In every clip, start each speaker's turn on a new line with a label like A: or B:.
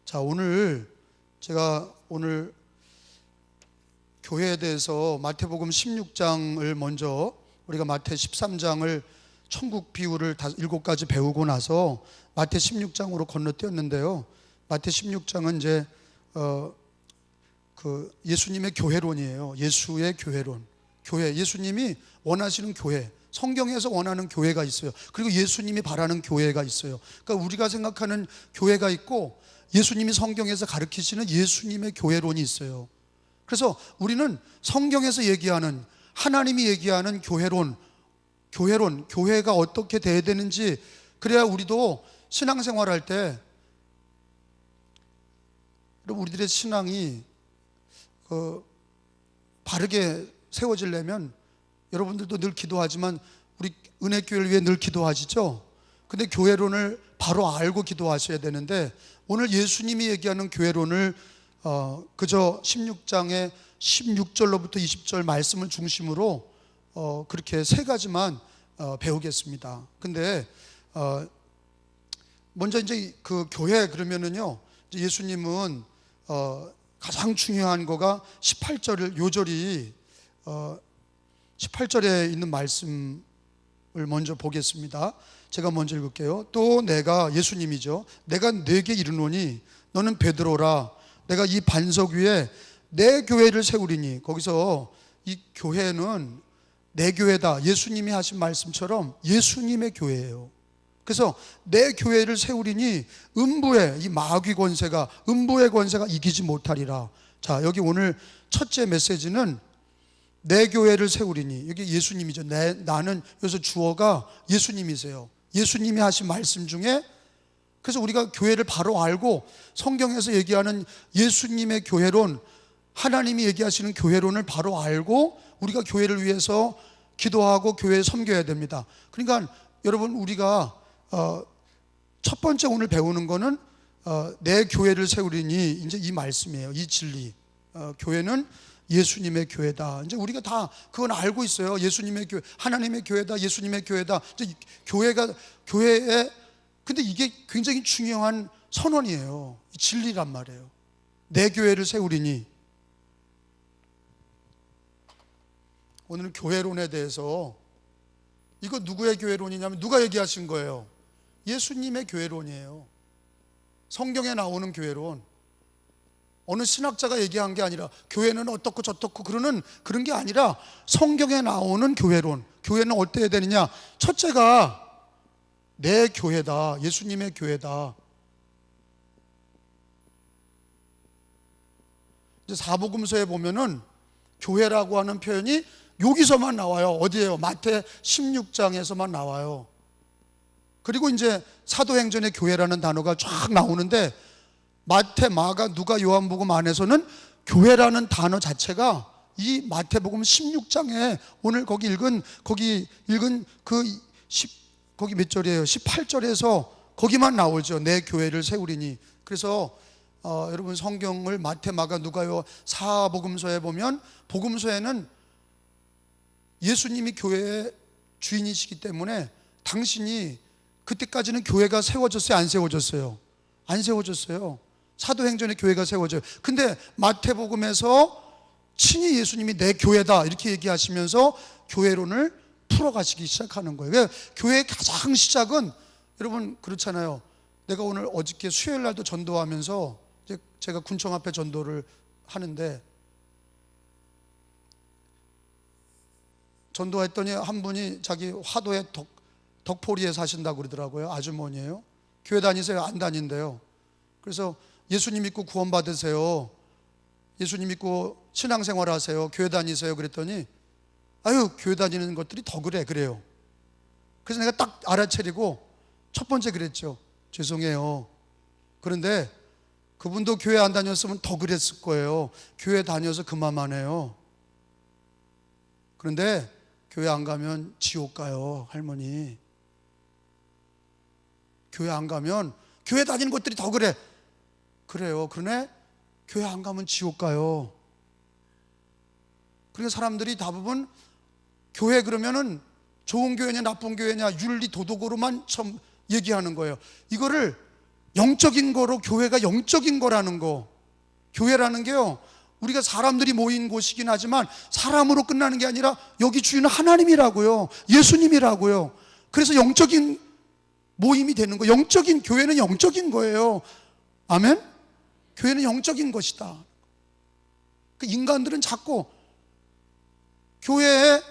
A: 자, 오늘 제가 교회에 대해서 마태복음 16장을 먼저 우리가 마태 13장을 천국 비유를 7가지 배우고 나서 마태 16장으로 건너뛰었는데요. 마태 16장은 이제 예수님의 교회론이에요. 예수의 교회론. 교회, 예수님이 원하시는 교회, 성경에서 원하는 교회가 있어요. 그리고 예수님이 바라는 교회가 있어요. 그러니까 우리가 생각하는 교회가 있고 예수님이 성경에서 가르치시는 예수님의 교회론이 있어요. 그래서 우리는 성경에서 얘기하는, 하나님이 얘기하는 교회가 어떻게 돼야 되는지, 그래야 우리도 신앙생활할 때 우리들의 신앙이 바르게 세워지려면, 여러분들도 늘 기도하지만 우리 은혜교회를 위해 늘 기도하시죠? 근데 교회론을 바로 알고 기도하셔야 되는데, 오늘 예수님이 얘기하는 교회론을 그저 16장의 16절로부터 20절 말씀을 중심으로 그렇게 3가지만 배우겠습니다. 근데 먼저 이제 그 교회 그러면은요, 예수님은 가장 중요한 거가 18절 요절이 18절에 있는 말씀을 먼저 보겠습니다. 제가 먼저 읽을게요. 또 내가, 예수님이죠, 내가 네게 이르노니 너는 베드로라. 내가 이 반석 위에 내 교회를 세우리니. 거기서 이 교회는 내 교회다. 예수님이 하신 말씀처럼 예수님의 교회예요. 그래서 내 교회를 세우리니 음부의 이 마귀 권세가, 음부의 권세가 이기지 못하리라. 자, 여기 오늘 첫째 메시지는 내 교회를 세우리니. 여기 예수님이죠. 나는, 여기서 주어가 예수님이세요. 예수님이 하신 말씀 중에, 그래서 우리가 교회를 바로 알고 성경에서 얘기하는 예수님의 교회론, 하나님이 얘기하시는 교회론을 바로 알고 우리가 교회를 위해서 기도하고 교회에 섬겨야 됩니다. 그러니까 여러분, 우리가 첫 번째 오늘 배우는 거는 내 교회를 세우리니, 이제 이 말씀이에요. 이 진리. 교회는 예수님의 교회다. 이제 우리가 다 그건 알고 있어요. 예수님의 교회, 하나님의 교회다, 예수님의 교회다. 이제 교회에, 근데 이게 굉장히 중요한 선언이에요. 진리란 말이에요. 내 교회를 세우리니. 오늘은 교회론에 대해서, 이거 누구의 교회론이냐면, 누가 얘기하신 거예요? 예수님의 교회론이에요. 성경에 나오는 교회론. 어느 신학자가 얘기한 게 아니라, 교회는 어떻고 저떻고 그런 게 아니라 성경에 나오는 교회론. 교회는 어때야 되느냐? 첫째가 내 교회다. 예수님의 교회다. 이제 사복음서에 보면은 교회라고 하는 표현이 여기서만 나와요. 어디예요? 마태 16장에서만 나와요. 그리고 이제 사도행전의 교회라는 단어가 쫙 나오는데, 마태, 마가, 누가, 요한복음 안에서는 교회라는 단어 자체가 이 마태복음 16장에 오늘 거기 읽은 거기 몇 절이에요? 18절에서 거기만 나오죠. 내 교회를 세우리니. 그래서 여러분, 성경을 마태, 마가, 누가, 요 사복음서에 보면, 복음서에는 예수님이 교회의 주인이시기 때문에 당신이, 그때까지는 교회가 세워졌어요? 안 세워졌어요? 안 세워졌어요. 사도행전에 교회가 세워져요. 근데 마태복음에서 친히 예수님이 내 교회다 이렇게 얘기하시면서 교회론을 풀어가시기 시작하는 거예요. 교회의 가장 시작은, 여러분 그렇잖아요. 내가 오늘 어저께 수요일 날도 전도하면서, 제가 군청 앞에 전도를 하는데, 전도했더니 한 분이 자기 화도에 덕포리에 사신다고 그러더라고요. 아주머니예요. 교회 다니세요? 안 다닌대요. 그래서 예수님 믿고 구원 받으세요, 예수님 믿고 신앙생활 하세요, 교회 다니세요 그랬더니, 아유, 교회 다니는 것들이 더 그래요. 그래서 내가 딱 알아차리고 첫 번째 그랬죠. 죄송해요. 그런데 그분도 교회 안 다녔으면 더 그랬을 거예요. 교회 다녀서 그만만 해요. 그런데 교회 안 가면 지옥 가요, 할머니. 교회 안 가면, 교회 다니는 것들이 더 그래요. 그러네. 교회 안 가면 지옥 가요. 그러니까 사람들이 대부분 교회 그러면은 좋은 교회냐 나쁜 교회냐 윤리 도덕으로만 좀 얘기하는 거예요. 이거를 영적인 거로 교회가 영적인 거라는 거. 교회라는 게요, 우리가 사람들이 모인 곳이긴 하지만 사람으로 끝나는 게 아니라 여기 주인은 하나님이라고요. 예수님이라고요. 그래서 영적인 모임이 되는 거. 영적인 교회는 영적인 거예요. 아멘? 교회는 영적인 것이다. 그 인간들은 자꾸 교회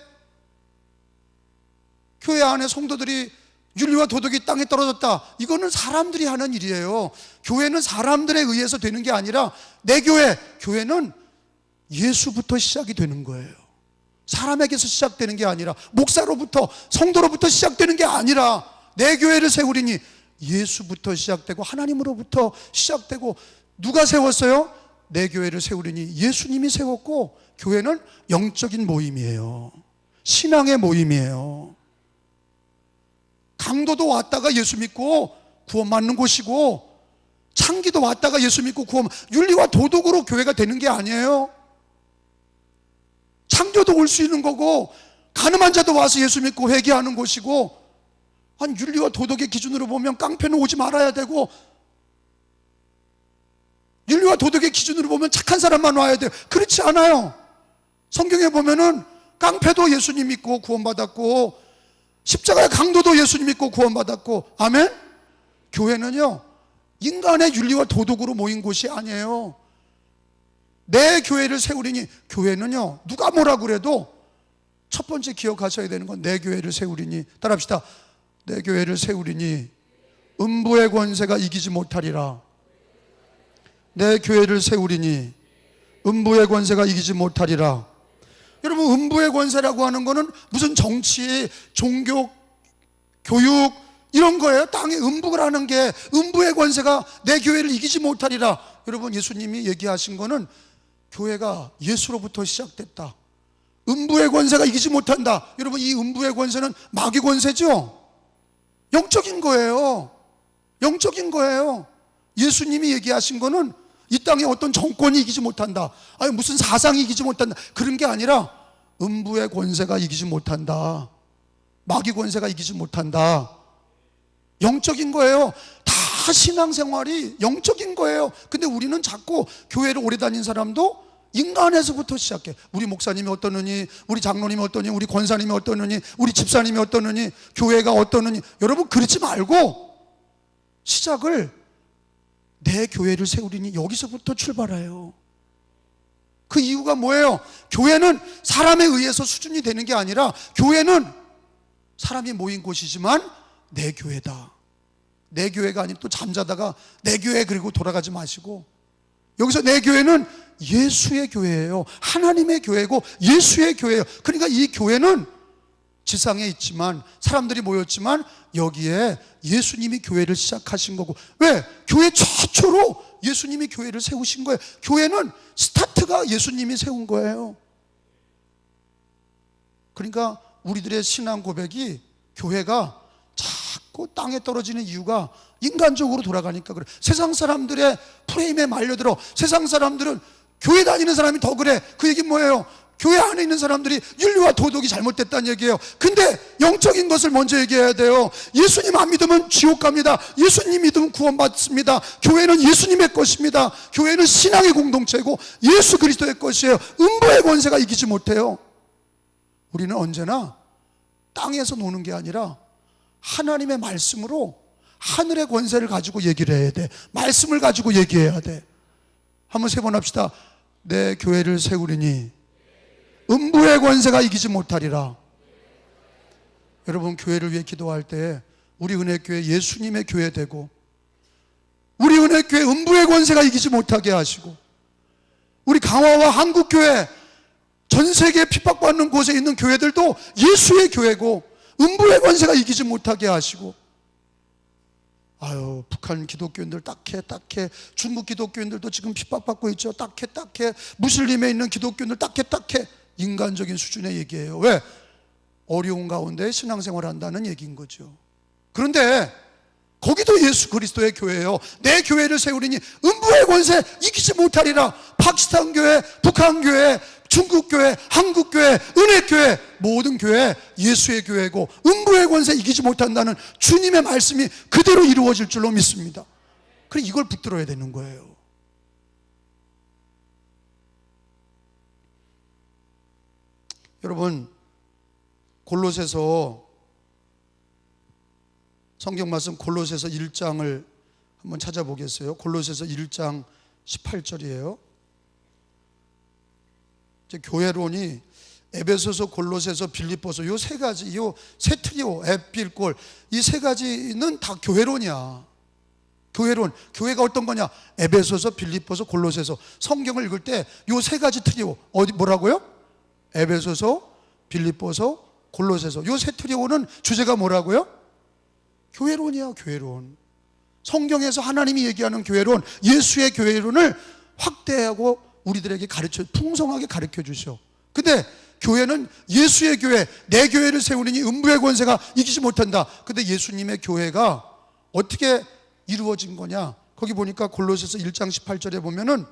A: 안에 성도들이 윤리와 도덕이 땅에 떨어졌다, 이거는 사람들이 하는 일이에요. 교회는 사람들에 의해서 되는 게 아니라 내 교회는 예수부터 시작이 되는 거예요. 사람에게서 시작되는 게 아니라, 목사로부터, 성도로부터 시작되는 게 아니라, 내 교회를 세우리니 예수부터 시작되고 하나님으로부터 시작되고. 누가 세웠어요? 내 교회를 세우리니 예수님이 세웠고, 교회는 영적인 모임이에요. 신앙의 모임이에요. 강도도 왔다가 예수 믿고 구원받는 곳이고, 창기도 왔다가 예수 믿고 윤리와 도덕으로 교회가 되는 게 아니에요. 창조도 올 수 있는 거고, 가늠한 자도 와서 예수 믿고 회개하는 곳이고, 한 윤리와 도덕의 기준으로 보면 깡패는 오지 말아야 되고, 윤리와 도덕의 기준으로 보면 착한 사람만 와야 돼요. 그렇지 않아요. 성경에 보면은 깡패도 예수님 믿고 구원받았고, 십자가의 강도도 예수님 믿고 구원받았고. 아멘? 교회는요, 인간의 윤리와 도덕으로 모인 곳이 아니에요. 내 교회를 세우리니, 교회는요, 누가 뭐라 그래도 첫 번째 기억하셔야 되는 건 내 교회를 세우리니. 따라합시다. 내 교회를 세우리니 음부의 권세가 이기지 못하리라. 내 교회를 세우리니 음부의 권세가 이기지 못하리라. 여러분, 음부의 권세라고 하는 거는 무슨 정치, 종교, 교육 이런 거예요. 땅에 음부라는 게, 음부의 권세가 내 교회를 이기지 못하리라. 여러분, 예수님이 얘기하신 거는 교회가 예수로부터 시작됐다. 음부의 권세가 이기지 못한다. 여러분, 이 음부의 권세는 마귀 권세죠. 영적인 거예요. 영적인 거예요. 예수님이 얘기하신 거는 이 땅에 어떤 정권이 이기지 못한다, 아니 무슨 사상이 이기지 못한다, 그런 게 아니라 음부의 권세가 이기지 못한다. 마귀 권세가 이기지 못한다. 영적인 거예요. 다 신앙생활이 영적인 거예요. 근데 우리는 자꾸 교회를 오래 다닌 사람도 인간에서부터 시작해. 우리 목사님이 어떠느니, 우리 장로님이 어떠니, 우리 권사님이 어떠느니, 우리 집사님이 어떠느니, 교회가 어떠느니. 여러분, 그러지 말고 시작을 내 교회를 세우리니 여기서부터 출발해요. 그 이유가 뭐예요? 교회는 사람에 의해서 수준이 되는 게 아니라, 교회는 사람이 모인 곳이지만 내 교회다. 내 교회가 아니라 또 잠자다가 내 교회 그리고 돌아가지 마시고, 여기서 내 교회는 예수의 교회예요. 하나님의 교회고 예수의 교회예요. 그러니까 이 교회는 지상에 있지만, 사람들이 모였지만 여기에 예수님이 교회를 시작하신 거고. 왜? 교회 최초로 예수님이 교회를 세우신 거예요. 교회는 스타트가 예수님이 세운 거예요. 그러니까 우리들의 신앙 고백이, 교회가 자꾸 땅에 떨어지는 이유가 인간적으로 돌아가니까 그래. 세상 사람들의 프레임에 말려들어. 세상 사람들은 교회 다니는 사람이 더 그래. 그 얘기는 뭐예요? 교회 안에 있는 사람들이 윤리와 도덕이 잘못됐다는 얘기예요. 근데 영적인 것을 먼저 얘기해야 돼요. 예수님 안 믿으면 지옥 갑니다. 예수님 믿으면 구원받습니다. 교회는 예수님의 것입니다. 교회는 신앙의 공동체고 예수 그리스도의 것이에요. 음부의 권세가 이기지 못해요. 우리는 언제나 땅에서 노는 게 아니라 하나님의 말씀으로 하늘의 권세를 가지고 얘기를 해야 돼. 말씀을 가지고 얘기해야 돼. 한번 세 번 합시다. 내 교회를 세우리니 음부의 권세가 이기지 못하리라. 여러분, 교회를 위해 기도할 때 우리 은혜교회 예수님의 교회 되고, 우리 은혜교회 음부의 권세가 이기지 못하게 하시고, 우리 강화와 한국교회, 전 세계에 핍박받는 곳에 있는 교회들도 예수의 교회고 음부의 권세가 이기지 못하게 하시고. 아유, 북한 기독교인들 딱해. 중국 기독교인들도 지금 핍박받고 있죠. 딱해. 무슬림에 있는 기독교인들 딱해. 인간적인 수준의 얘기예요. 왜? 어려운 가운데 신앙생활 한다는 얘기인 거죠. 그런데 거기도 예수 그리스도의 교회예요. 내 교회를 세우리니 음부의 권세 이기지 못하리라. 파키스탄 교회, 북한 교회, 중국 교회, 한국 교회, 은혜 교회, 모든 교회 예수의 교회고 음부의 권세 이기지 못한다는 주님의 말씀이 그대로 이루어질 줄로 믿습니다. 그래, 이걸 붙들어야 되는 거예요. 여러분, 골로새서 성경 말씀 골로새서 1장을 한번 찾아보겠어요. 골로새서 1장 18절이에요. 이제 교회론이 에베소서, 골로새서, 빌립보서 요 세 가지, 요 세 트리오, 에필골, 이 세 가지는 다 교회론이야. 교회론, 교회가 어떤 거냐? 에베소서, 빌립보서, 골로새서. 성경을 읽을 때 요 세 가지 트리오, 어디 뭐라고요? 에베소서, 빌립보서, 골로새서. 요 세 트리오는 주제가 뭐라고요? 교회론이야, 교회론. 성경에서 하나님이 얘기하는 교회론, 예수의 교회론을 확대하고 우리들에게 풍성하게 가르쳐 주셔. 근데 교회는 예수의 교회, 내 교회를 세우느니 음부의 권세가 이기지 못한다. 근데 예수님의 교회가 어떻게 이루어진 거냐? 거기 보니까 골로새서 1장 18절에 보면은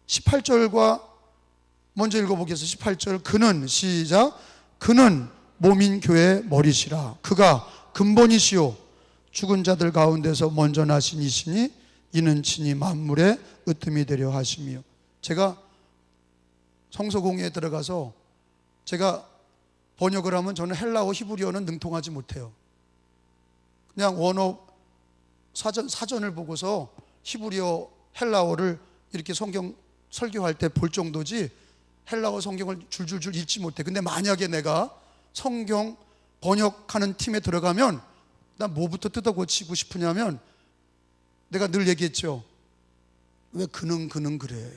A: 18절과 먼저 읽어보겠습니다. 18절, 그는, 시작, 그는 몸인 교회의 머리시라. 그가 근본이시요 죽은 자들 가운데서 먼저 나신 이시니 이는 친히 만물의 으뜸이 되려 하심이요. 제가 성서공회에 들어가서 제가 번역을 하면 저는 헬라어, 히브리어는 능통하지 못해요. 그냥 원어 사전을 보고서 히브리어, 헬라어를 이렇게 성경 설교할 때 볼 정도지 헬라어 성경을 줄줄줄 읽지 못해. 근데 만약에 내가 성경 번역하는 팀에 들어가면 난 뭐부터 뜯어 고치고 싶으냐면, 내가 늘 얘기했죠. 왜 그는 그래?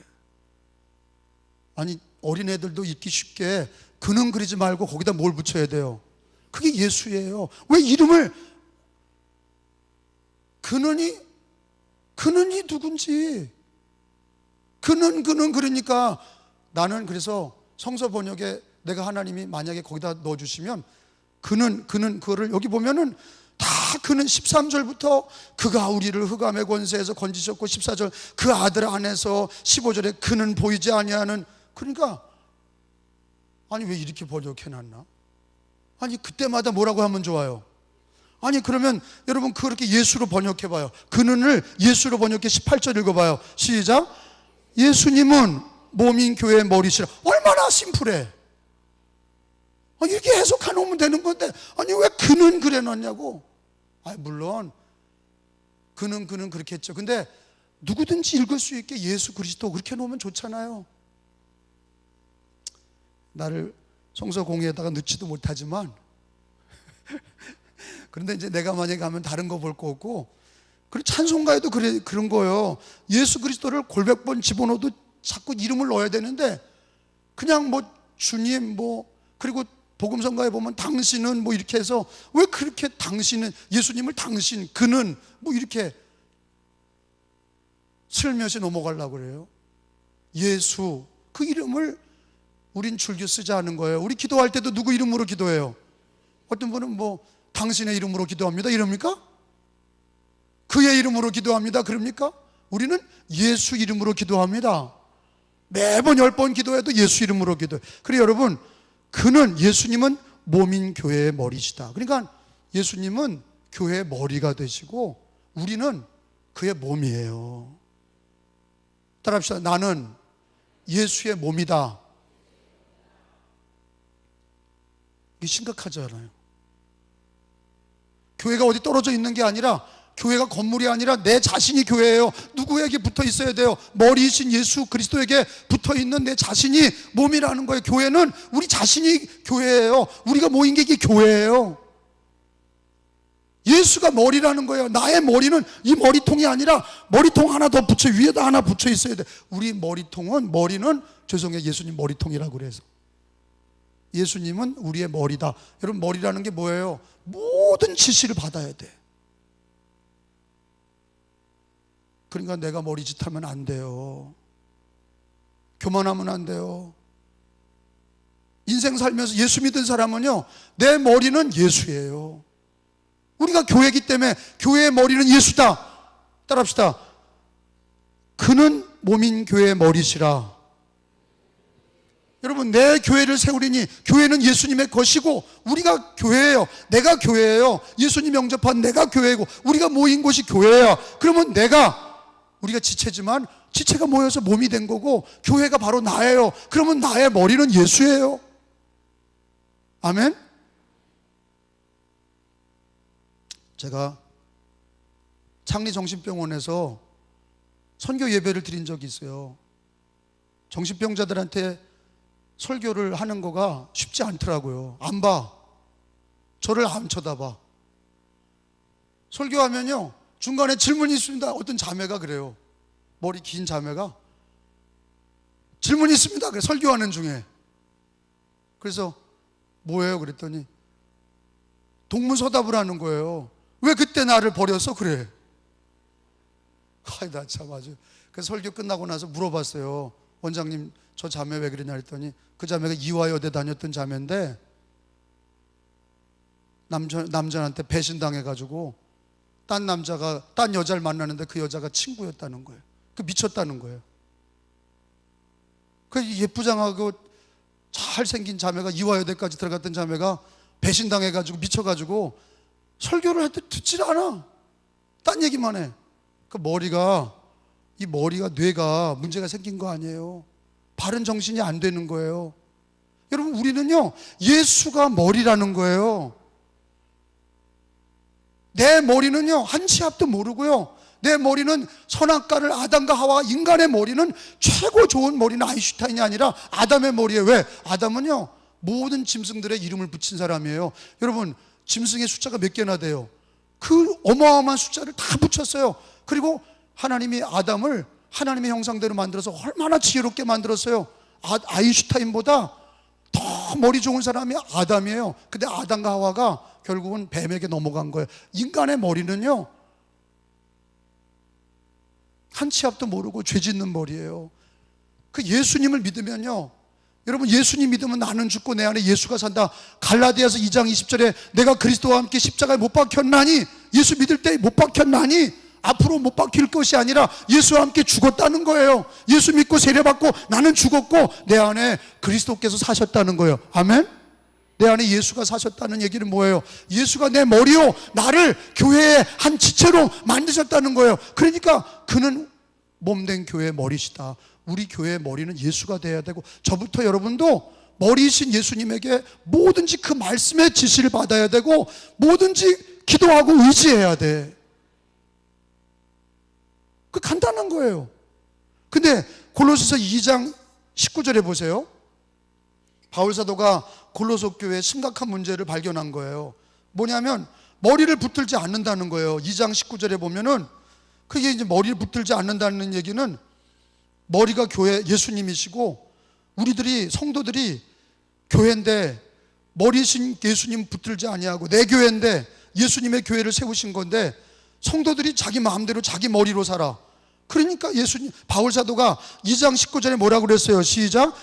A: 아니, 어린애들도 읽기 쉽게 그는 그리지 말고 거기다 뭘 붙여야 돼요? 그게 예수예요. 왜 이름을 그는이 누군지, 그는 그러니까 나는, 그래서 성서 번역에 내가 하나님이 만약에 거기다 넣어주시면 그는 그거를 여기 보면은 다 그는 13절부터 그가 우리를 흑암의 권세에서 건지셨고, 14절 그 아들 안에서, 15절에 그는 보이지 아니하는. 그러니까 아니, 왜 이렇게 번역해놨나? 아니, 그때마다 뭐라고 하면 좋아요? 아니, 그러면 여러분 그렇게 예수로 번역해봐요. 그는을 예수로 번역해 18절 읽어봐요. 시작. 예수님은 몸인 교회의 머리시라. 얼마나 심플해. 이렇게 해석해 놓으면 되는 건데, 아니 왜 그는 그래 놨냐고. 물론 그는 그렇게 했죠. 근데 누구든지 읽을 수 있게 예수 그리스도 그렇게 놓으면 좋잖아요. 나를 성서 공회에다가 넣지도 못하지만 그런데 이제 내가 만약에 가면 다른 거 볼 거 없고, 그리고 찬송가에도 그런 거예요. 예수 그리스도를 골백번 집어넣어도 자꾸 이름을 넣어야 되는데, 그냥 뭐 주님, 뭐 그리고 복음성가에 보면 당신은 뭐 이렇게 해서, 왜 그렇게 당신은, 예수님을 당신, 그는 뭐 이렇게 슬며시 넘어가려고 그래요? 예수, 그 이름을 우린 즐겨 쓰지 않은 거예요. 우리 기도할 때도 누구 이름으로 기도해요? 어떤 분은 뭐 당신의 이름으로 기도합니다 이럽니까? 그의 이름으로 기도합니다 그럽니까? 우리는 예수 이름으로 기도합니다. 매번 10번 기도해도 예수 이름으로 기도해요. 그래 여러분, 그는, 예수님은 몸인 교회의 머리시다. 그러니까 예수님은 교회의 머리가 되시고 우리는 그의 몸이에요. 따라합시다. 나는 예수의 몸이다. 이게 심각하잖아요. 교회가 어디 떨어져 있는 게 아니라, 교회가 건물이 아니라 내 자신이 교회예요. 누구에게 붙어 있어야 돼요? 머리이신 예수 그리스도에게 붙어 있는 내 자신이 몸이라는 거예요. 교회는 우리 자신이 교회예요. 우리가 모인 게 이게 교회예요. 예수가 머리라는 거예요. 나의 머리는 이 머리통이 아니라 머리통 하나 더 붙여, 위에다 하나 붙여 있어야 돼. 우리 머리는 죄송해요, 예수님 머리통이라고 그래서. 예수님은 우리의 머리다. 여러분, 머리라는 게 뭐예요? 모든 지시를 받아야 돼. 그러니까 내가 머리짓하면 안 돼요. 교만하면 안 돼요. 인생 살면서 예수 믿은 사람은요, 내 머리는 예수예요. 우리가 교회이기 때문에 교회의 머리는 예수다. 따라합시다. 그는 몸인 교회의 머리시라. 여러분, 내 교회를 세우리니 교회는 예수님의 것이고 우리가 교회예요. 내가 교회예요. 예수님 영접한 내가 교회고 우리가 모인 곳이 교회야. 그러면 우리가 지체지만 지체가 모여서 몸이 된 거고 교회가 바로 나예요. 그러면 나의 머리는 예수예요. 아멘. 제가 창리정신병원에서 선교 예배를 드린 적이 있어요. 정신병자들한테 설교를 하는 거가 쉽지 않더라고요. 안 봐. 저를 안 쳐다봐. 설교하면요, 중간에 질문이 있습니다. 어떤 자매가 그래요. 머리 긴 자매가 질문이 있습니다. 그래, 설교하는 중에. 그래서 뭐예요? 그랬더니 동문서답을 하는 거예요. 왜 그때 나를 버려서 그래? 나 참 아주. 그래서 설교 끝나고 나서 물어봤어요. 원장님, 저 자매 왜 그러냐 했더니 그 자매가 이화여대 다녔던 자매인데 남자한테 배신당해가지고 딴 여자를 만나는데 그 여자가 친구였다는 거예요. 미쳤다는 거예요. 그 예쁘장하고 잘생긴 자매가 이화여대까지 들어갔던 자매가 배신당해가지고 미쳐가지고 설교를 해도 듣질 않아. 딴 얘기만 해. 이 머리가 뇌가 문제가 생긴 거 아니에요. 바른 정신이 안 되는 거예요. 여러분, 우리는요, 예수가 머리라는 거예요. 내 머리는요, 한 치 앞도 모르고요, 내 머리는 선악과를 아담과 하와, 인간의 머리는 최고 좋은 머리는 아인슈타인이 아니라 아담의 머리예요. 왜? 아담은요, 모든 짐승들의 이름을 붙인 사람이에요. 여러분, 짐승의 숫자가 몇 개나 돼요? 그 어마어마한 숫자를 다 붙였어요. 그리고 하나님이 아담을 하나님의 형상대로 만들어서 얼마나 지혜롭게 만들었어요. 아인슈타인보다 더 머리 좋은 사람이 아담이에요. 근데 아담과 하와가 결국은 뱀에게 넘어간 거예요. 인간의 머리는요, 한 치 앞도 모르고 죄 짓는 머리예요. 그 예수님을 믿으면요, 여러분, 예수님 믿으면 나는 죽고 내 안에 예수가 산다. 갈라디아서 2장 20절에 내가 그리스도와 함께 십자가에 못 박혔나니, 예수 믿을 때 못 박혔나니, 앞으로 못 박힐 것이 아니라 예수와 함께 죽었다는 거예요. 예수 믿고 세례받고 나는 죽었고 내 안에 그리스도께서 사셨다는 거예요. 아멘? 내 안에 예수가 사셨다는 얘기는 뭐예요? 예수가 내 머리요, 나를 교회의 한 지체로 만드셨다는 거예요. 그러니까 그는 몸된 교회의 머리시다. 우리 교회의 머리는 예수가 돼야 되고, 저부터 여러분도 머리이신 예수님에게 뭐든지 그 말씀의 지시를 받아야 되고, 뭐든지 기도하고 의지해야 돼. 그 간단한 거예요. 근데 골로새서 2장 19절에 보세요. 바울 사도가 골로새 교회의 심각한 문제를 발견한 거예요. 뭐냐면 머리를 붙들지 않는다는 거예요. 2장 19절에 보면은, 그게 이제 머리를 붙들지 않는다는 얘기는 머리가 교회 예수님이시고, 우리들이 성도들이 교회인데 머리신 예수님 붙들지 아니하고, 내 교회인데 예수님의 교회를 세우신 건데 성도들이 자기 마음대로 자기 머리로 살아. 그러니까 바울 사도가 2장 19절에 뭐라고 그랬어요? 시작.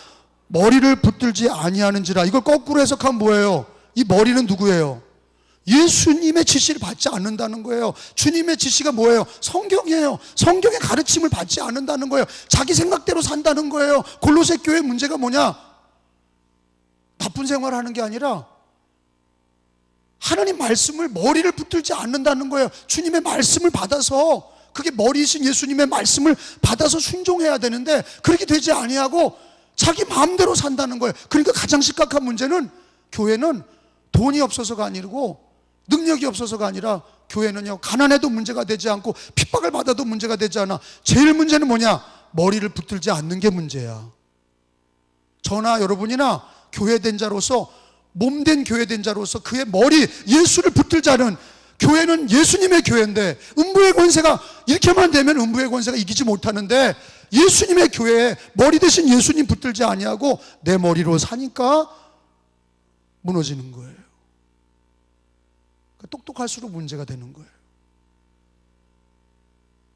A: 머리를 붙들지 아니하는지라. 이걸 거꾸로 해석하면 뭐예요? 이 머리는 누구예요? 예수님의 지시를 받지 않는다는 거예요. 주님의 지시가 뭐예요? 성경이에요. 성경의 가르침을 받지 않는다는 거예요. 자기 생각대로 산다는 거예요. 골로새 교회 문제가 뭐냐? 나쁜 생활하는 게 아니라 하나님 말씀을 머리를 붙들지 않는다는 거예요. 주님의 말씀을 받아서, 그게 머리이신 예수님의 말씀을 받아서 순종해야 되는데 그렇게 되지 아니하고 자기 마음대로 산다는 거예요. 그러니까 가장 심각한 문제는, 교회는 돈이 없어서가 아니고 능력이 없어서가 아니라, 교회는요, 가난해도 문제가 되지 않고 핍박을 받아도 문제가 되지 않아. 제일 문제는 뭐냐? 머리를 붙들지 않는 게 문제야. 저나 여러분이나 교회된 자로서, 몸된 교회된 자로서 그의 머리 예수를 붙들지 않은, 교회는 예수님의 교회인데 음부의 권세가 이렇게만 되면 음부의 권세가 이기지 못하는데, 예수님의 교회에 머리 대신 예수님 붙들지 아니하고 내 머리로 사니까 무너지는 거예요. 똑똑할수록 문제가 되는 거예요.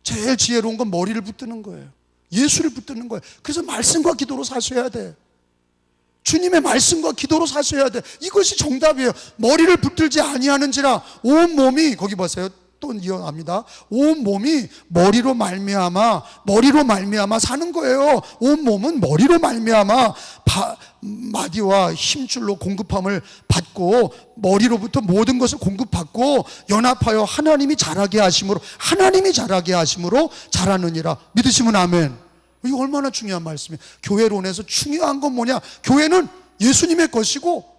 A: 제일 지혜로운 건 머리를 붙드는 거예요. 예수를 붙드는 거예요. 그래서 말씀과 기도로 사셔야 돼. 주님의 말씀과 기도로 사셔야 돼. 이것이 정답이에요. 머리를 붙들지 아니하는지라 온 몸이, 거기 보세요, 또 이어갑니다. 온 몸이 머리로 말미암아 사는 거예요. 온 몸은 머리로 말미암아 마디와 힘줄로 공급함을 받고 머리로부터 모든 것을 공급받고 연합하여 하나님이 자라게 하심으로 자라느니라. 믿으시면 아멘. 이거 얼마나 중요한 말씀이에요. 교회론에서 중요한 건 뭐냐? 교회는 예수님의 것이고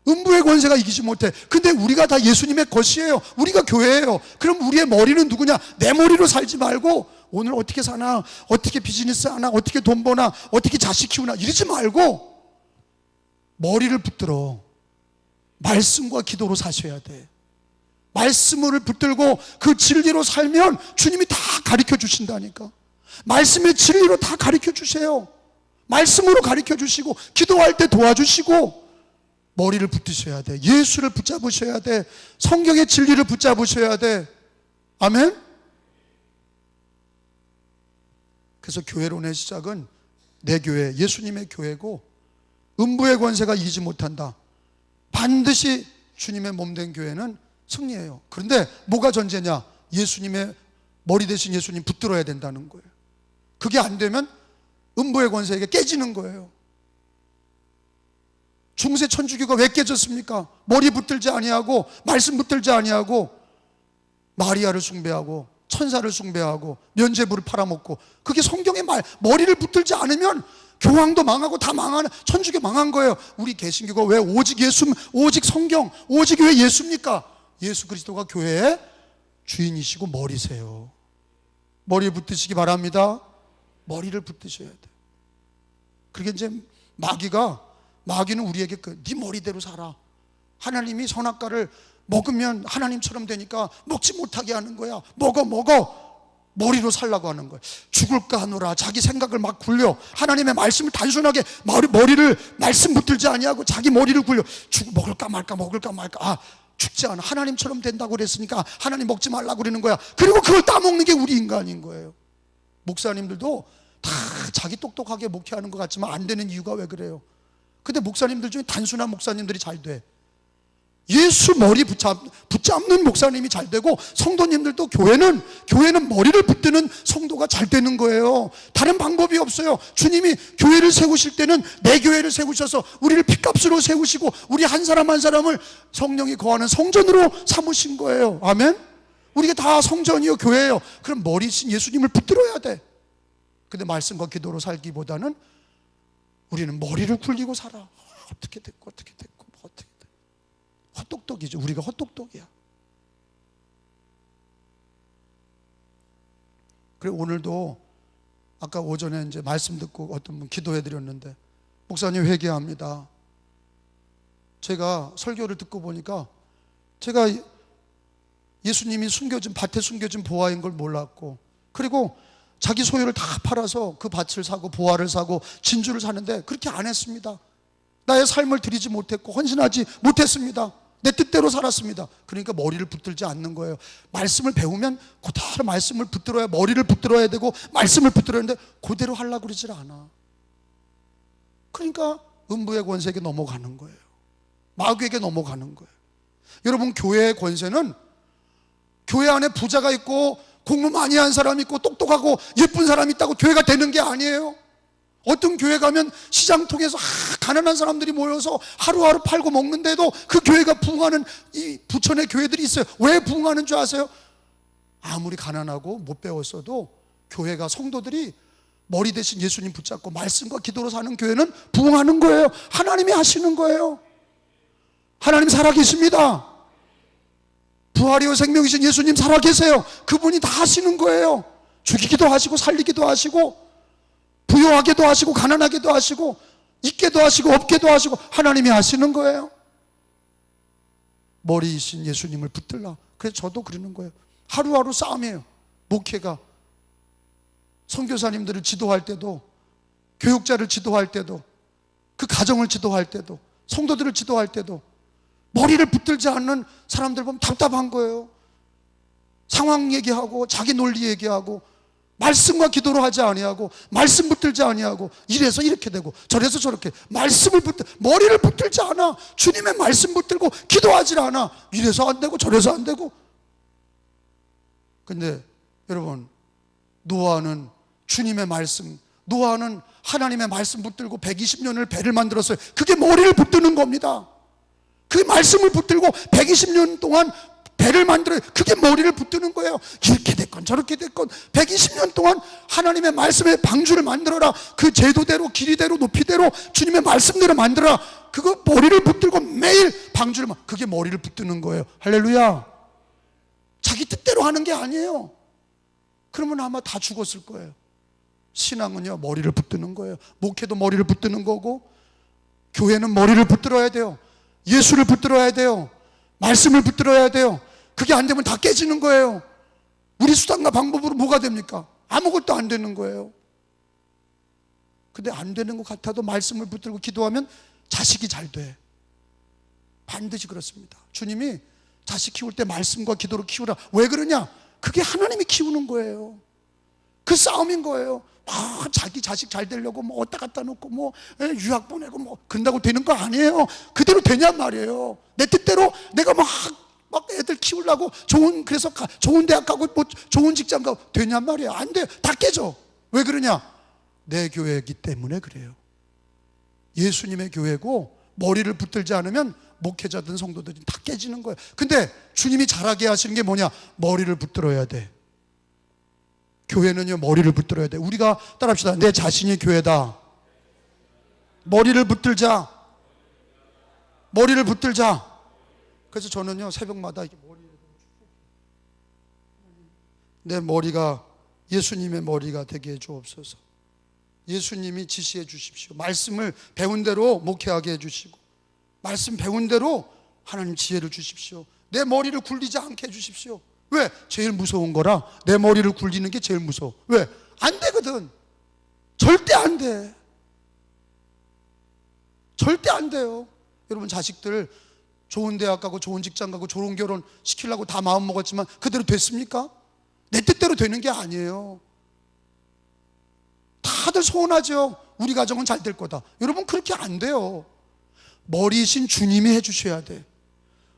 A: 음부의 권세가 이기지 못해. 근데 우리가 다 예수님의 것이에요. 우리가 교회예요. 그럼 우리의 머리는 누구냐? 내 머리로 살지 말고 오늘 어떻게 사나, 어떻게 비즈니스 하나, 어떻게 돈 버나, 어떻게 자식 키우나 이러지 말고 머리를 붙들어 말씀과 기도로 사셔야 돼. 말씀을 붙들고 그 진리로 살면 주님이 다 가르쳐 주신다니까. 말씀의 진리로 다 가르쳐 주세요. 말씀으로 가르쳐 주시고 기도할 때 도와주시고 머리를 붙드셔야 돼. 예수를 붙잡으셔야 돼. 성경의 진리를 붙잡으셔야 돼. 아멘? 그래서 교회론의 시작은 내 교회, 예수님의 교회고 음부의 권세가 이기지 못한다. 반드시 주님의 몸된 교회는 승리해요. 그런데 뭐가 전제냐? 예수님의 머리 대신 예수님 붙들어야 된다는 거예요. 그게 안 되면 음부의 권세에게 깨지는 거예요. 중세 천주교가 왜 깨졌습니까? 머리 붙들지 아니하고 말씀 붙들지 아니하고 마리아를 숭배하고 천사를 숭배하고 면죄부를 팔아먹고, 그게 성경의 말. 머리를 붙들지 않으면 교황도 망하고 다 망하는, 천주교 망한 거예요. 우리 개신교가 왜 오직 예수, 오직 성경, 오직 왜 예수입니까? 예수 그리스도가 교회의 주인이시고 머리세요. 머리 붙드시기 바랍니다. 머리를 붙드셔야 돼요. 그게 이제 마귀는 우리에게 네 머리대로 살아. 하나님이 선악과를 먹으면 하나님처럼 되니까 먹지 못하게 하는 거야. 먹어. 머리로 살라고 하는 거야. 죽을까 하노라. 자기 생각을 막 굴려. 하나님의 말씀을 단순하게 머리를 말씀 붙들지 아니하고 자기 머리를 굴려. 먹을까 말까. 죽지 않아. 하나님처럼 된다고 그랬으니까 하나님 먹지 말라고 그러는 거야. 그리고 그걸 따먹는 게 우리 인간인 거예요. 목사님들도 다 자기 똑똑하게 목회하는 것 같지만 안 되는 이유가 왜 그래요? 근데 목사님들 중에 단순한 목사님들이 잘 돼. 예수 머리 붙잡는 목사님이 잘 되고, 성도님들도 교회는 머리를 붙드는 성도가 잘 되는 거예요. 다른 방법이 없어요. 주님이 교회를 세우실 때는 내 교회를 세우셔서 우리를 핏값으로 세우시고 우리 한 사람 한 사람을 성령이 거하는 성전으로 삼으신 거예요. 아멘? 우리가 다 성전이요 교회예요. 그럼 머리신 예수님을 붙들어야 돼. 근데 말씀과 기도로 살기보다는 우리는 머리를 굴리고 살아. 어떻게 됐고 헛똑똑이죠. 우리가 헛똑똑이야. 그리고 오늘도 아까 오전에 이제 말씀 듣고 어떤 분 기도해 드렸는데, 목사님 회개합니다. 제가 설교를 듣고 보니까 제가 예수님이 밭에 숨겨진 보화인 걸 몰랐고, 그리고 자기 소유를 다 팔아서 그 밭을 사고 보화를 사고 진주를 사는데 그렇게 안 했습니다. 나의 삶을 드리지 못했고 헌신하지 못했습니다. 내 뜻대로 살았습니다. 그러니까 머리를 붙들지 않는 거예요. 말씀을 배우면 그대로 말씀을 붙들어야, 머리를 붙들어야 되고 말씀을 붙들어야 하는데 그대로 하려고 그러질 않아. 그러니까 음부의 권세에게 넘어가는 거예요. 마귀에게 넘어가는 거예요. 여러분, 교회의 권세는 교회 안에 부자가 있고 공부 많이 한 사람이 있고 똑똑하고 예쁜 사람이 있다고 교회가 되는 게 아니에요. 어떤 교회 가면 시장통에서 가난한 사람들이 모여서 하루하루 팔고 먹는데도 그 교회가 부흥하는 이 부천의 교회들이 있어요. 왜 부흥하는 줄 아세요? 아무리 가난하고 못 배웠어도 교회가, 성도들이 머리 대신 예수님 붙잡고 말씀과 기도로 사는 교회는 부흥하는 거예요. 하나님이 하시는 거예요. 하나님 살아계십니다. 부활이요 생명이신 예수님 살아계세요. 그분이 다 하시는 거예요. 죽이기도 하시고 살리기도 하시고 부요하게도 하시고 가난하게도 하시고 있게도 하시고 없게도 하시고 하나님이 하시는 거예요. 머리이신 예수님을 붙들라. 그래서 저도 그러는 거예요. 하루하루 싸움이에요. 목회가 선교사님들을 지도할 때도, 교육자를 지도할 때도, 그 가정을 지도할 때도, 성도들을 지도할 때도 머리를 붙들지 않는 사람들 보면 답답한 거예요. 상황 얘기하고 자기 논리 얘기하고 말씀과 기도로 하지 아니하고 말씀 붙들지 아니하고 이래서 이렇게 되고 저래서 저렇게 머리를 붙들지 않아. 주님의 말씀 붙들고 기도하지 않아. 이래서 안 되고 저래서 안 되고. 근데 여러분, 노아는 주님의 말씀, 노아는 하나님의 말씀 붙들고 120년을 배를 만들었어요. 그게 머리를 붙드는 겁니다. 그 말씀을 붙들고 120년 동안 배를 만들어요. 그게 머리를 붙드는 거예요. 이렇게 됐건 저렇게 됐건 120년 동안 하나님의 말씀의 방주를 만들어라. 그 제도대로 길이대로 높이대로 주님의 말씀대로 만들어라. 그거 머리를 붙들고 매일 방주를 그게 머리를 붙드는 거예요. 할렐루야. 자기 뜻대로 하는 게 아니에요. 그러면 아마 다 죽었을 거예요. 신앙은요, 머리를 붙드는 거예요. 목회도 머리를 붙드는 거고, 교회는 머리를 붙들어야 돼요. 예수를 붙들어야 돼요. 말씀을 붙들어야 돼요. 그게 안 되면 다 깨지는 거예요. 우리 수단과 방법으로 뭐가 됩니까? 아무것도 안 되는 거예요. 근데 안 되는 것 같아도 말씀을 붙들고 기도하면 자식이 잘 돼. 반드시 그렇습니다. 주님이 자식 키울 때 말씀과 기도로 키우라. 왜 그러냐? 그게 하나님이 키우는 거예요. 그 싸움인 거예요. 자기 자식 잘 되려고 뭐 어디다 갖다 놓고 뭐 유학 보내고 뭐 그런다고 되는 거 아니에요. 그대로 되냔 말이에요. 내 뜻대로 내가 막 애들 키우려고 그래서 좋은 대학 가고 뭐 좋은 직장 가고 되냔 말이에요. 안 돼. 다 깨져. 왜 그러냐? 내 교회이기 때문에 그래요. 예수님의 교회고 머리를 붙들지 않으면 목회자든 성도들이 다 깨지는 거예요. 근데 주님이 잘하게 하시는 게 뭐냐? 머리를 붙들어야 돼. 교회는요, 머리를 붙들어야 돼. 우리가 따라합시다. 내 자신이 교회다. 머리를 붙들자. 머리를 붙들자. 그래서 저는요, 새벽마다 이렇게 내 머리가 예수님의 머리가 되게 해 주옵소서. 예수님이 지시해 주십시오. 말씀을 배운 대로 목회하게 해 주시고, 말씀 배운 대로 하나님 지혜를 주십시오. 내 머리를 굴리지 않게 해 주십시오. 왜? 제일 무서운 거라. 내 머리를 굴리는 게 제일 무서워. 왜? 안 되거든. 절대 안 돼. 절대 안 돼요. 여러분, 자식들 좋은 대학 가고 좋은 직장 가고 좋은 결혼 시키려고 다 마음 먹었지만 그대로 됐습니까? 내 뜻대로 되는 게 아니에요. 다들 소원하죠. 우리 가정은 잘 될 거다. 여러분, 그렇게 안 돼요. 머리이신 주님이 해주셔야 돼.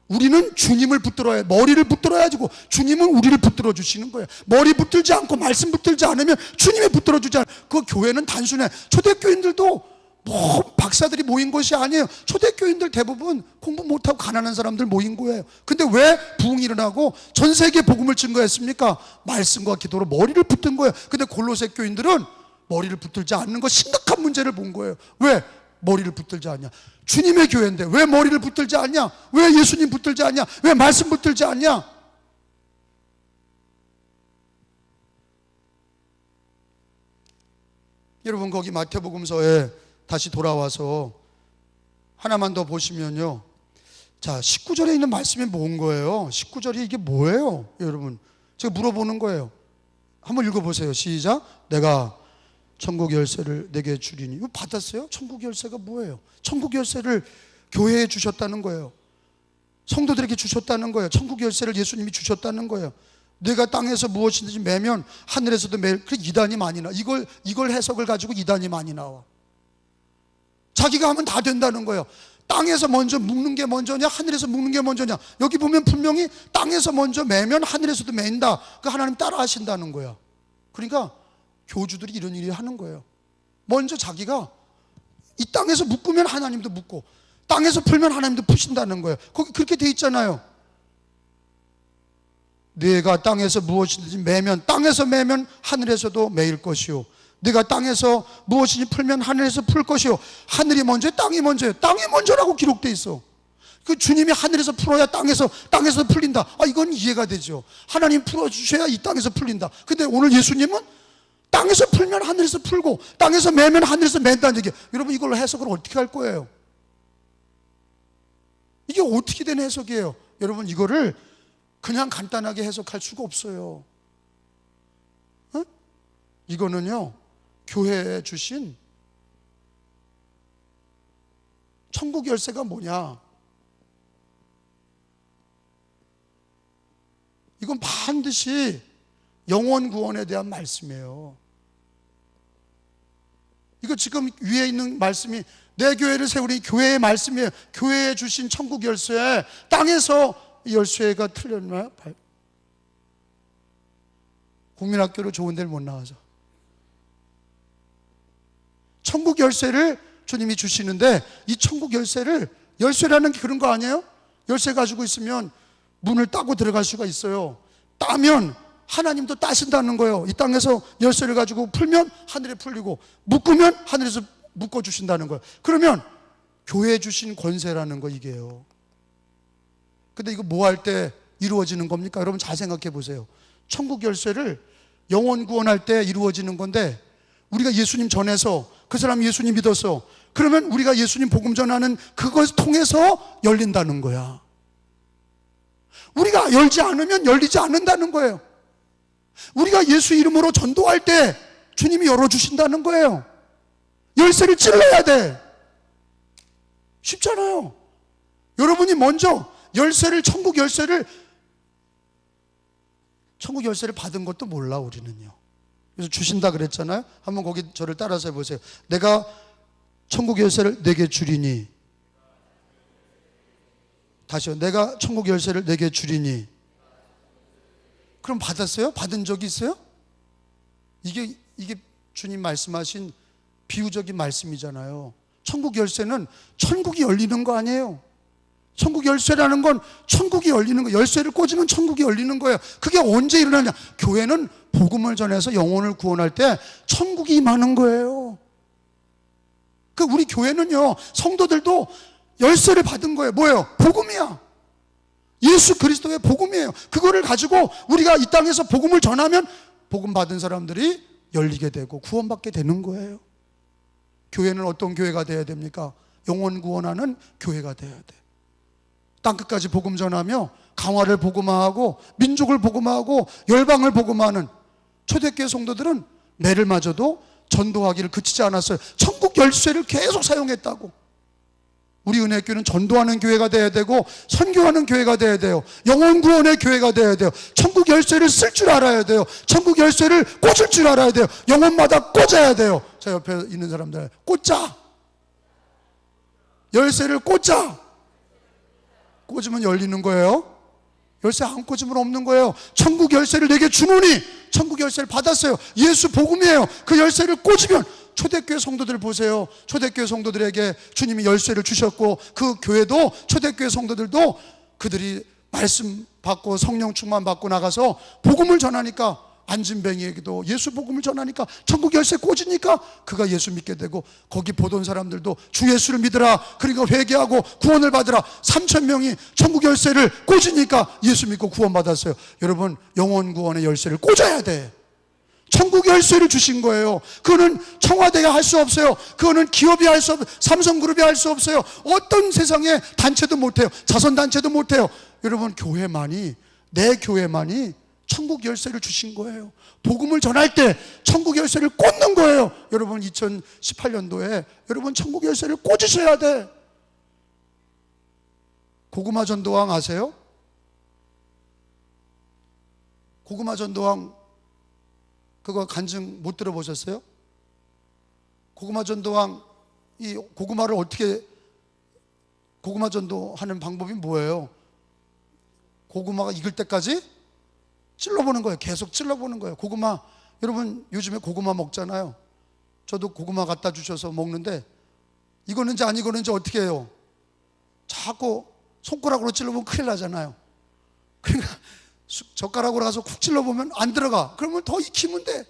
A: 우리는 주님을 붙들어야, 머리를 붙들어야지, 주님은 우리를 붙들어 주시는 거예요. 머리 붙들지 않고 말씀 붙들지 않으면 주님이 붙들어 주지 않아요. 그 교회는 단순해. 초대교인들도 뭐 박사들이 모인 것이 아니에요. 초대교인들 대부분 공부 못하고 가난한 사람들 모인 거예요. 근데 왜 부흥이 일어나고 전 세계에 복음을 증거했습니까? 말씀과 기도로 머리를 붙든 거예요. 근데 골로새 교인들은 머리를 붙들지 않는 거, 심각한 문제를 본 거예요. 왜? 머리를 붙들지 않냐? 주님의 교회인데 왜 머리를 붙들지 않냐? 왜 예수님 붙들지 않냐? 왜 말씀 붙들지 않냐? 여러분, 거기 마태복음서에 다시 돌아와서 하나만 더 보시면요, 자, 19절에 있는 말씀이 뭔 거예요? 19절이 이게 뭐예요? 여러분, 제가 물어보는 거예요. 한번 읽어보세요. 시작. 내가 천국 열쇠를 내게 주리니. 이거 받았어요? 천국 열쇠가 뭐예요? 천국 열쇠를 교회에 주셨다는 거예요. 성도들에게 주셨다는 거예요. 천국 열쇠를 예수님이 주셨다는 거예요. 내가 땅에서 무엇이든지 매면 하늘에서도 매일. 그래, 이단이 많이 나와. 이걸 해석을 가지고 이단이 많이 나와. 자기가 하면 다 된다는 거예요. 땅에서 먼저 묶는 게 먼저냐, 하늘에서 묶는 게 먼저냐. 여기 보면 분명히 땅에서 먼저 매면 하늘에서도 맨다. 그 하나님 따라 하신다는 거야. 그러니까 교주들이 이런 일을 하는 거예요. 먼저 자기가 이 땅에서 묶으면 하나님도 묶고, 땅에서 풀면 하나님도 푸신다는 거예요. 거기 그렇게 돼 있잖아요. 내가 땅에서 무엇이든지 매면, 땅에서 매면 하늘에서도 매일 것이요, 내가 땅에서 무엇이든지 풀면 하늘에서 풀 것이요. 하늘이 먼저요, 땅이 먼저요. 땅이 먼저라고 기록돼 있어. 그 주님이 하늘에서 풀어야 땅에서 풀린다. 이건 이해가 되죠. 하나님 풀어주셔야 이 땅에서 풀린다. 근데 오늘 예수님은 땅에서 풀면 하늘에서 풀고, 땅에서 매면 하늘에서 맨다는 얘기예요. 여러분, 이걸로 해석을 어떻게 할 거예요? 이게 어떻게 된 해석이에요? 여러분, 이거를 그냥 간단하게 해석할 수가 없어요. 이거는요, 교회에 주신 천국 열쇠가 뭐냐? 이건 반드시 영원 구원에 대한 말씀이에요. 이거 지금 위에 있는 말씀이 내 교회를 세우니 교회의 말씀이에요. 교회에 주신 천국 열쇠, 땅에서 열쇠가 틀렸나요? 국민학교로 좋은 데를 못 나와서. 천국 열쇠를 주님이 주시는데, 이 천국 열쇠라는 게 그런 거 아니에요? 열쇠 가지고 있으면 문을 따고 들어갈 수가 있어요. 따면 하나님도 따신다는 거예요. 이 땅에서 열쇠를 가지고 풀면 하늘에 풀리고, 묶으면 하늘에서 묶어주신다는 거예요. 그러면 교회 주신 권세라는 거, 이게요. 근데 이거 뭐 할 때 이루어지는 겁니까? 여러분 잘 생각해 보세요. 천국 열쇠를 영혼 구원할 때 이루어지는 건데, 우리가 예수님 전해서 그 사람 예수님 믿었어. 그러면 우리가 예수님 복음 전하는 그것을 통해서 열린다는 거야. 우리가 열지 않으면 열리지 않는다는 거예요. 우리가 예수 이름으로 전도할 때 주님이 열어주신다는 거예요. 열쇠를 찔러야 돼. 쉽잖아요. 여러분이 먼저 천국 열쇠를 받은 것도 몰라, 우리는요. 그래서 주신다 그랬잖아요. 한번 거기 저를 따라서 해보세요. 내가 천국 열쇠를 내게 주리니. 다시요. 내가 천국 열쇠를 내게 주리니. 그럼 받았어요? 받은 적이 있어요? 이게 주님 말씀하신 비유적인 말씀이잖아요. 천국 열쇠는 천국이 열리는 거 아니에요. 천국 열쇠라는 건 천국이 열리는 거, 열쇠를 꽂으면 천국이 열리는 거예요. 그게 언제 일어나냐? 교회는 복음을 전해서 영혼을 구원할 때 천국이 임하는 거예요. 우리 교회는요, 성도들도 열쇠를 받은 거예요. 뭐예요? 복음이야. 예수 그리스도의 복음이에요. 그거를 가지고 우리가 이 땅에서 복음을 전하면 복음 받은 사람들이 열리게 되고 구원받게 되는 거예요. 교회는 어떤 교회가 되어야 됩니까? 영혼 구원하는 교회가 되어야 돼. 땅끝까지 복음 전하며 강화를 복음화하고 민족을 복음화하고 열방을 복음화하는 초대교회 성도들은 매를 맞아도 전도하기를 그치지 않았어요. 천국 열쇠를 계속 사용했다고. 우리 은혜교회는 전도하는 교회가 돼야 되고 선교하는 교회가 돼야 돼요. 영혼 구원의 교회가 돼야 돼요. 천국 열쇠를 쓸 줄 알아야 돼요. 천국 열쇠를 꽂을 줄 알아야 돼요. 영혼마다 꽂아야 돼요. 자, 옆에 있는 사람들, 꽂자. 열쇠를 꽂자. 꽂으면 열리는 거예요. 열쇠 안 꽂으면 없는 거예요. 천국 열쇠를 내게 주노니. 천국 열쇠를 받았어요. 예수 복음이에요. 그 열쇠를 꽂으면, 초대교회 성도들 보세요. 초대교회 성도들에게 주님이 열쇠를 주셨고, 그 교회도 초대교회 성도들도 그들이 말씀 받고 성령 충만 받고 나가서 복음을 전하니까, 안진뱅이에게도 예수 복음을 전하니까 천국 열쇠 꽂으니까 그가 예수 믿게 되고, 거기 보던 사람들도 주 예수를 믿으라, 그러니까 회개하고 구원을 받으라. 3,000명이 천국 열쇠를 꽂으니까 예수 믿고 구원받았어요. 여러분, 영혼 구원의 열쇠를 꽂아야 돼. 천국 열쇠를 주신 거예요. 그거는 청와대가 할 수 없어요. 그거는 기업이 할 수 없어요. 삼성그룹이 할 수 없어요. 어떤 세상의 단체도 못해요. 자선단체도 못해요. 여러분, 교회만이, 내 교회만이 천국 열쇠를 주신 거예요. 복음을 전할 때 천국 열쇠를 꽂는 거예요. 여러분, 2018년도에 여러분 천국 열쇠를 꽂으셔야 돼. 고구마 전도왕 아세요? 고구마 전도왕 그거 간증 못 들어보셨어요? 고구마 전도왕, 이 고구마를 어떻게, 고구마 전도하는 방법이 뭐예요? 고구마가 익을 때까지 찔러보는 거예요. 계속 찔러보는 거예요. 고구마, 여러분 요즘에 고구마 먹잖아요. 저도 고구마 갖다 주셔서 먹는데, 이거는지 안 익었는지 어떻게 해요? 자꾸 손가락으로 찔러보면 큰일 나잖아요. 그러니까 젓가락으로 가서 쿡 찔러보면 안 들어가. 그러면 더 익히면 돼.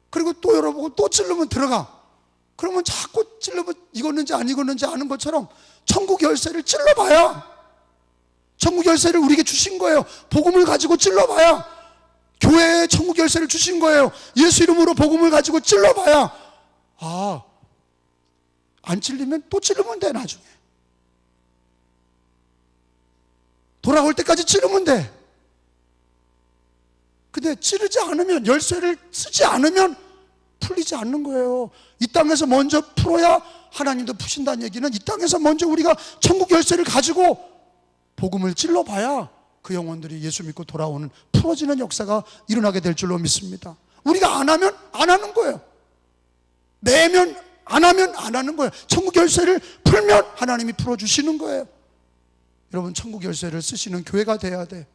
A: 그리고 또 열어보고 또 찔러면 들어가. 그러면 자꾸 찔러보면 익었는지 안 익었는지 아는 것처럼 천국 열쇠를 찔러봐야, 천국 열쇠를 우리에게 주신 거예요. 복음을 가지고 찔러봐야, 교회에 천국 열쇠를 주신 거예요. 예수 이름으로 복음을 가지고 찔러봐야, 안 찔리면 또 찔르면 돼. 나중에 돌아올 때까지 찌르면 돼. 근데 찌르지 않으면, 열쇠를 쓰지 않으면 풀리지 않는 거예요. 이 땅에서 먼저 풀어야 하나님도 푸신다는 얘기는, 이 땅에서 먼저 우리가 천국 열쇠를 가지고 복음을 찔러봐야 그 영혼들이 예수 믿고 돌아오는, 풀어지는 역사가 일어나게 될 줄로 믿습니다. 우리가 안 하면 안 하는 거예요. 내면 안 하면 안 하는 거예요. 천국 열쇠를 풀면 하나님이 풀어주시는 거예요. 여러분, 천국 열쇠를 쓰시는 교회가 돼야 돼.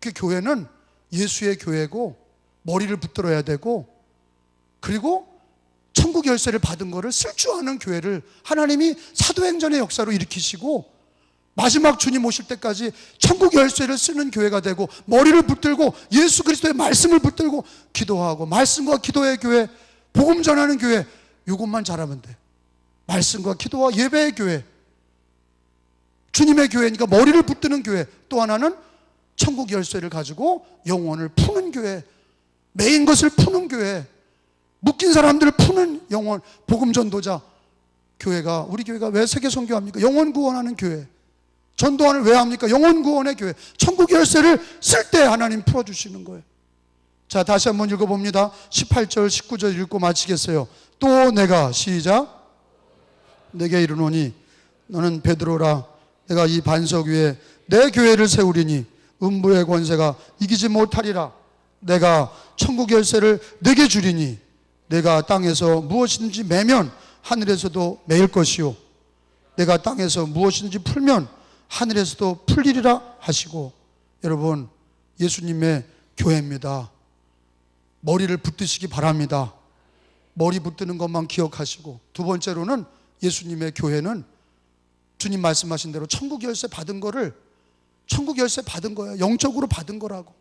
A: 그 교회는 예수의 교회고 머리를 붙들어야 되고, 그리고 천국 열쇠를 받은 거를 쓸 줄 아는 교회를 하나님이 사도행전의 역사로 일으키시고, 마지막 주님 오실 때까지 천국 열쇠를 쓰는 교회가 되고, 머리를 붙들고 예수 그리스도의 말씀을 붙들고 기도하고, 말씀과 기도의 교회, 복음 전하는 교회, 이것만 잘하면 돼. 말씀과 기도와 예배의 교회, 주님의 교회니까 머리를 붙드는 교회. 또 하나는 천국 열쇠를 가지고 영혼을 푸는 교회, 메인 것을 푸는 교회, 묶인 사람들을 푸는 영혼, 복음 전도자 교회가, 우리 교회가 왜 세계 선교합니까? 영혼 구원하는 교회. 전도하는 왜 합니까? 영혼 구원의 교회. 천국 열쇠를 쓸 때 하나님 풀어주시는 거예요. 자, 다시 한번 읽어봅니다. 18절 19절 읽고 마치겠어요. 또 내가, 시작, 내게 이르노니 너는 베드로라. 내가 이 반석 위에 내 교회를 세우리니 음부의 권세가 이기지 못하리라. 내가 천국 열쇠를 내게 주리니 내가 땅에서 무엇이든지 매면 하늘에서도 매일 것이요, 내가 땅에서 무엇이든지 풀면 하늘에서도 풀리리라 하시고. 여러분, 예수님의 교회입니다. 머리를 붙드시기 바랍니다. 머리 붙드는 것만 기억하시고, 두 번째로는 예수님의 교회는 주님 말씀하신 대로 천국 열쇠 받은 거를, 천국 열쇠 받은 거예요. 영적으로 받은 거라고.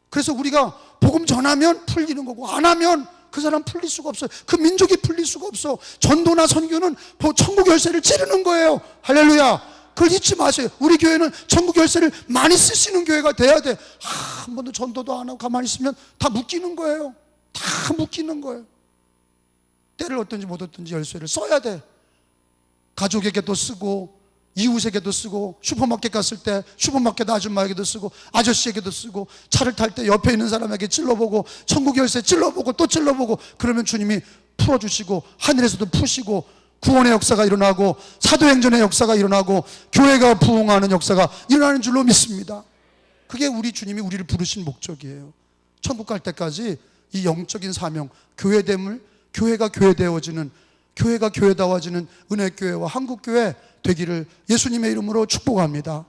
A: 그래서 우리가 복음 전하면 풀리는 거고, 안 하면 그 사람 풀릴 수가 없어요. 그 민족이 풀릴 수가 없어. 전도나 선교는 천국 열쇠를 찌르는 거예요. 할렐루야. 그걸 잊지 마세요. 우리 교회는 천국 열쇠를 많이 쓰시는 교회가 돼야 돼. 한 번도 전도도 안 하고 가만히 있으면 다 묶이는 거예요. 다 묶이는 거예요. 때를 얻든지 못 얻든지 열쇠를 써야 돼. 가족에게도 쓰고, 이웃에게도 쓰고, 슈퍼마켓 갔을 때 슈퍼마켓 아줌마에게도 쓰고, 아저씨에게도 쓰고, 차를 탈 때 옆에 있는 사람에게 찔러보고, 천국 열쇠 찔러보고 또 찔러보고, 그러면 주님이 풀어주시고, 하늘에서도 푸시고, 구원의 역사가 일어나고, 사도행전의 역사가 일어나고, 교회가 부흥하는 역사가 일어나는 줄로 믿습니다. 그게 우리 주님이 우리를 부르신 목적이에요. 천국 갈 때까지 이 영적인 사명, 교회됨을, 교회가 교회되어지는, 교회가 교회다워지는 은혜교회와 한국교회 되기를 예수님의 이름으로 축복합니다.